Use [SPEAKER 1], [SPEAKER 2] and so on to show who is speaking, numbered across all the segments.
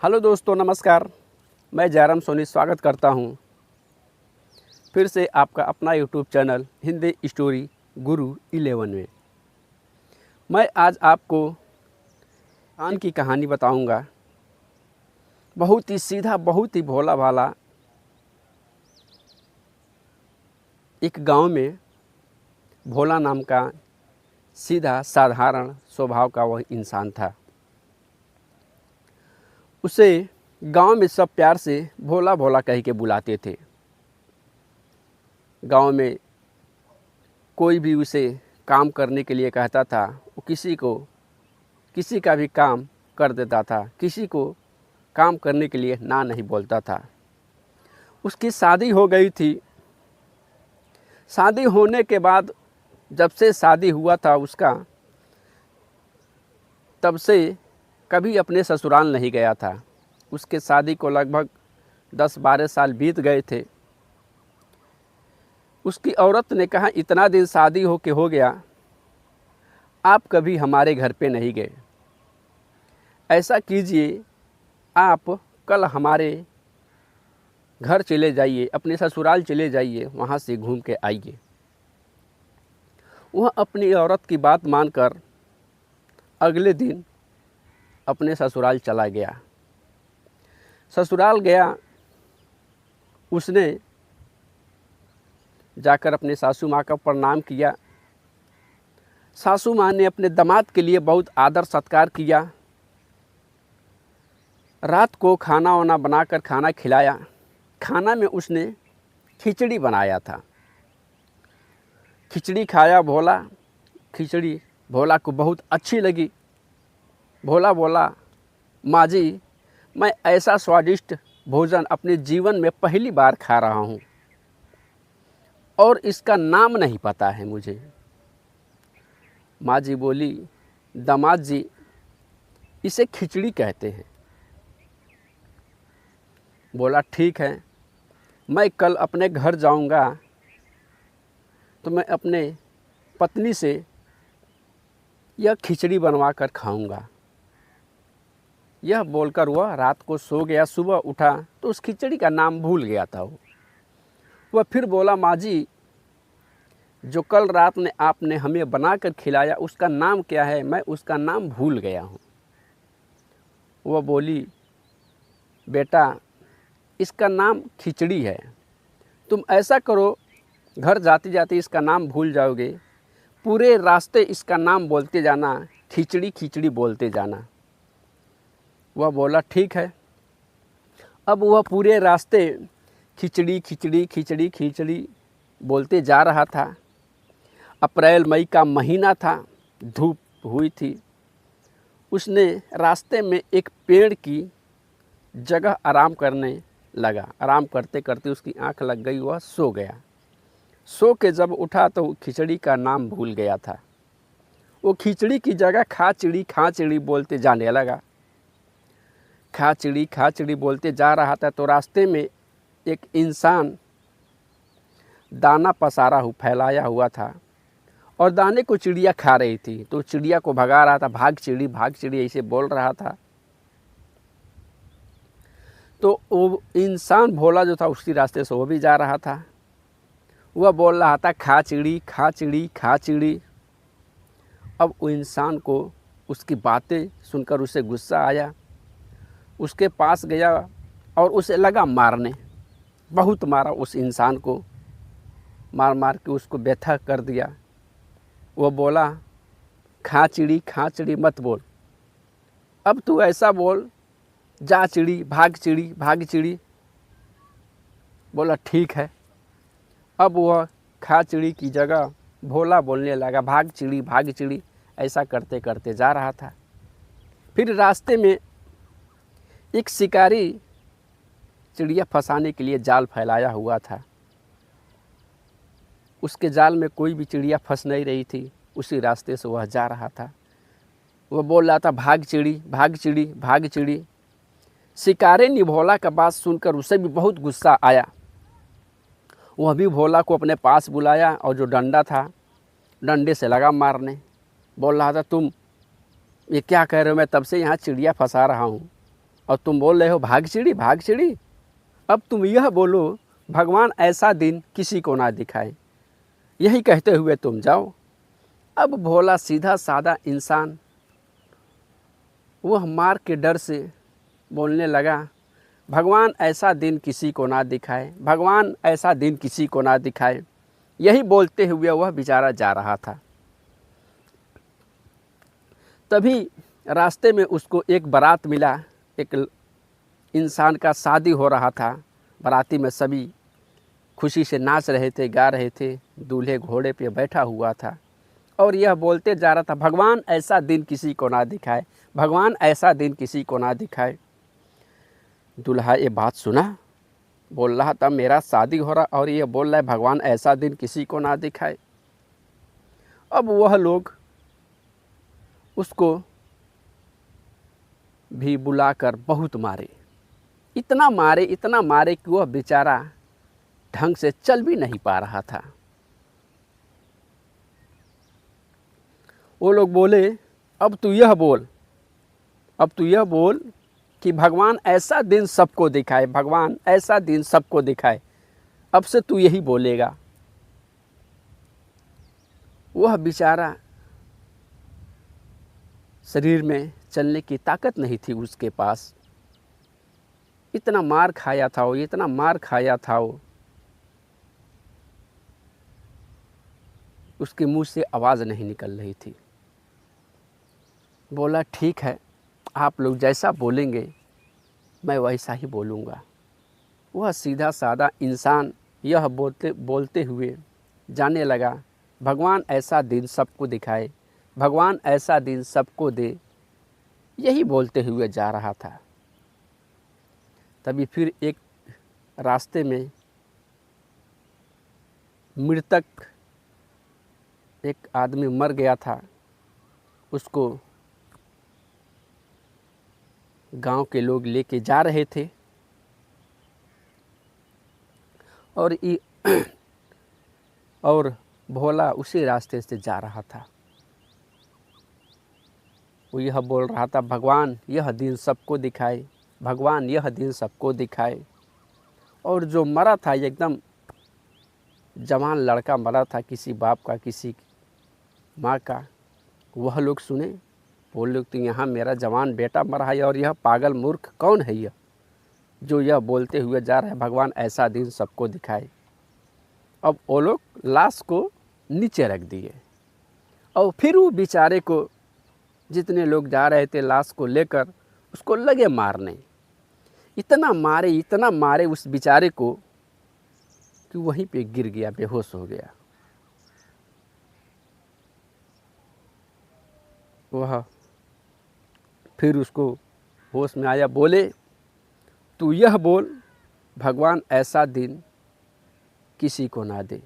[SPEAKER 1] Hello दोस्तों, नमस्कार। मैं जयराम सोनी स्वागत करता हूं फिर से आपका अपना यूट्यूब चैनल हिंदी स्टोरी गुरु 11 में। मैं आज आपको आन की कहानी बताऊंगा। बहुत ही सीधा, बहुत ही भोला भाला एक गांव में भोला नाम का सीधा साधारण स्वभाव का वह इंसान था। उसे गांव में सब प्यार से भोला भोला कह के बुलाते थे। गांव में कोई भी उसे काम करने के लिए कहता था, वो किसी का भी काम कर देता था, किसी को काम करने के लिए ना नहीं बोलता था। उसकी शादी हो गई थी। शादी होने के बाद जब से शादी हुआ था उसका, तब से कभी अपने ससुराल नहीं गया था। उसके शादी को लगभग 10-12 साल बीत गए थे। उसकी औरत ने कहा, इतना दिन शादी हो गया, आप कभी हमारे घर पे नहीं गए। ऐसा कीजिए, आप कल हमारे घर चले जाइए, अपने ससुराल चले जाइए, वहाँ से घूम के आइए। वह अपनी औरत की बात मानकर अगले दिन अपने ससुराल चला गया। ससुराल गया, उसने जाकर अपने सासू माँ का प्रणाम किया। सासू माँ ने अपने दामाद के लिए बहुत आदर सत्कार किया। रात को खाना वाना बनाकर खाना खिलाया। खाना में उसने खिचड़ी बनाया था। खिचड़ी खाया भोला। खिचड़ी भोला को बहुत अच्छी लगी। भोला बोला, माँ जी, मैं ऐसा स्वादिष्ट भोजन अपने जीवन में पहली बार खा रहा हूँ और इसका नाम नहीं पता है मुझे। माँ जी बोली, दामाद जी, इसे खिचड़ी कहते हैं। बोला, ठीक है, मैं कल अपने घर जाऊंगा तो मैं अपने पत्नी से यह खिचड़ी बनवा कर खाऊंगा। यह बोलकर वह रात को सो गया। सुबह उठा तो उस खिचड़ी का नाम भूल गया था। वह फिर बोला, माँ जी, जो कल रात में आपने हमें बनाकर खिलाया उसका नाम क्या है? मैं उसका नाम भूल गया हूँ। वह बोली, बेटा, इसका नाम खिचड़ी है। तुम ऐसा करो, घर जाते जाते इसका नाम भूल जाओगे, पूरे रास्ते इसका नाम बोलते जाना, खिचड़ी खिचड़ी बोलते जाना। वह बोला, ठीक है। अब वह पूरे रास्ते खिचड़ी खिचड़ी खिचड़ी खिचड़ी बोलते जा रहा था। अप्रैल मई का महीना था, धूप हुई थी। उसने रास्ते में एक पेड़ की जगह आराम करने लगा। आराम करते करते उसकी आंख लग गई, वह सो गया। सो के जब उठा तो खिचड़ी का नाम भूल गया था। वो खिचड़ी की जगह खाचिड़ी बोलते जाने लगा। खाचिड़ी बोलते जा रहा था तो रास्ते में एक इंसान दाना पसारा फैलाया हुआ था और दाने को चिड़िया खा रही थी। तो चिड़िया को भगा रहा था, भाग चिड़ी ऐसे बोल रहा था। तो वो इंसान भोला जो था उसी रास्ते से वो भी जा रहा था। वह बोल रहा था, खा चिड़ी। अब वो इंसान को उसकी बातें सुनकर उसे गुस्सा आया। उसके पास गया और उसे लगा मारने। बहुत मारा उस इंसान को, मार के उसको व्यथा कर दिया। वो बोला, खा चिड़ी मत बोल, अब तू ऐसा बोल, जा चिड़ी भाग चिड़ी। बोला, ठीक है। अब वह खा चिड़ी की जगह भोला बोलने लगा, भाग चिड़ी। ऐसा करते करते जा रहा था। फिर रास्ते में एक शिकारी चिड़िया फंसाने के लिए जाल फैलाया हुआ था। उसके जाल में कोई भी चिड़िया फंस नहीं रही थी। उसी रास्ते से वह जा रहा था। वह बोल रहा था, भाग चिड़ी। शिकारी ने भोला का बात सुनकर उसे भी बहुत गुस्सा आया। वह भी भोला को अपने पास बुलाया और जो डंडा था, डंडे से लगा मारने। बोल रहा था, तुम ये क्या कह रहे हो? मैं तब से यहाँ चिड़िया फंसा रहा हूँ, और तुम बोल रहे हो भाग चिड़ी भाग चिड़ी। अब तुम यह बोलो भगवान ऐसा दिन किसी को ना दिखाए, यही कहते हुए तुम जाओ। अब भोला सीधा साधा इंसान वह मार के डर से बोलने लगा, भगवान ऐसा दिन किसी को ना दिखाए, भगवान ऐसा दिन किसी को ना दिखाए। यही बोलते हुए वह बेचारा जा रहा था। तभी रास्ते में उसको एक बारात मिला, एक इंसान का शादी हो रहा था। बाराती में सभी खुशी से नाच रहे थे, गा रहे थे, दूल्हे घोड़े पे बैठा हुआ था और यह बोलते जा रहा था, भगवान ऐसा दिन किसी को ना दिखाए, भगवान ऐसा दिन किसी को ना दिखाए। दूल्हा ये बात सुना, बोल रहा था मेरा शादी हो रहा और ये बोल रहा है भगवान ऐसा दिन किसी को ना दिखाए। अब वह लोग उसको भी बुलाकर बहुत मारे, इतना मारे कि वह बेचारा ढंग से चल भी नहीं पा रहा था। वो लोग बोले, अब तू यह बोल कि भगवान ऐसा दिन सबको दिखाए, भगवान ऐसा दिन सबको दिखाए, अब से तू यही बोलेगा। वह बेचारा शरीर में चलने की ताकत नहीं थी उसके पास, इतना मार खाया था वो, उसके मुंह से आवाज़ नहीं निकल रही थी। बोला ठीक है, आप लोग जैसा बोलेंगे मैं वैसा ही बोलूँगा। वह सीधा साधा इंसान यह बोलते हुए जाने लगा, भगवान ऐसा दिन सबको दिखाए, भगवान ऐसा दिन सबको दे, यही बोलते हुए जा रहा था। तभी फिर एक रास्ते में मृतक एक आदमी मर गया था, उसको गांव के लोग लेके जा रहे थे और भोला उसी रास्ते से जा रहा था। वो यह बोल रहा था, भगवान यह दिन सबको दिखाए, भगवान यह दिन सबको दिखाए। और जो मरा था एकदम जवान लड़का मरा था, किसी बाप का किसी माँ का, वह लोग सुने, बोल लोग तो यहाँ मेरा जवान बेटा मरा है और यह पागल मूर्ख कौन है यह जो यह बोलते हुए जा रहा है भगवान ऐसा दिन सबको दिखाए। अब वो लोग लाश को नीचे रख दिए और फिर वो बेचारे को, जितने लोग जा रहे थे लाश को लेकर, उसको लगे मारने। इतना मारे उस बेचारे को कि वहीं पे गिर गया, बेहोश हो गया। वह फिर उसको होश में आया, बोले तू यह बोल, भगवान ऐसा दिन किसी को ना दे,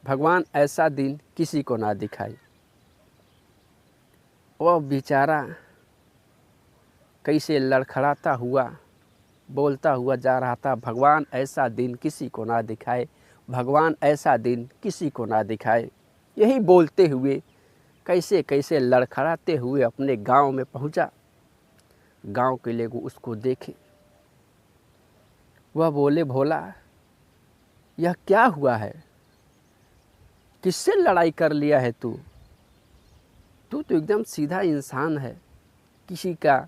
[SPEAKER 1] भगवान ऐसा दिन किसी को ना दिखाए। वह बेचारा कैसे लड़खड़ाता हुआ बोलता हुआ जा रहा था, भगवान ऐसा दिन किसी को ना दिखाए, भगवान ऐसा दिन किसी को ना दिखाए। यही बोलते हुए कैसे कैसे लड़खड़ाते हुए अपने गांव में पहुंचा। गांव के लोग उसको देखे, वह बोले, भोला यह क्या हुआ है, किससे लड़ाई कर लिया है तू तो एकदम सीधा इंसान है, किसी का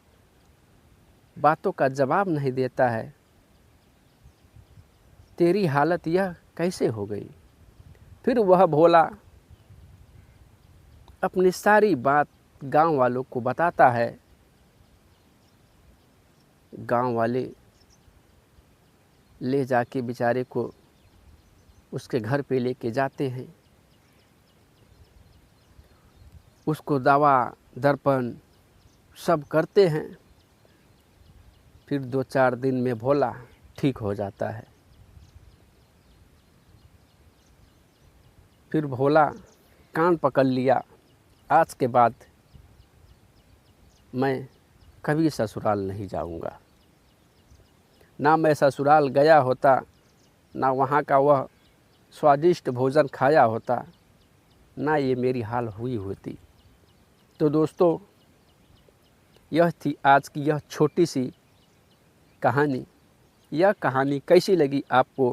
[SPEAKER 1] बातों का जवाब नहीं देता है, तेरी हालत यह कैसे हो गई। फिर वह भोला अपनी सारी बात गांव वालों को बताता है। गांव वाले ले जाके बेचारे को उसके घर पे लेके जाते हैं, उसको दवा दर्पण सब करते हैं। फिर 2-4 दिन में भोला ठीक हो जाता है। फिर भोला कान पकड़ लिया, आज के बाद मैं कभी ससुराल नहीं जाऊंगा। ना मैं ससुराल गया होता, ना वहाँ का वह स्वादिष्ट भोजन खाया होता, ना ये मेरी हाल हुई होती। तो दोस्तों, यह थी आज की यह छोटी सी कहानी, यह कहानी कैसी लगी आपको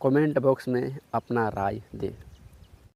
[SPEAKER 1] कमेंट बॉक्स में अपना राय दें।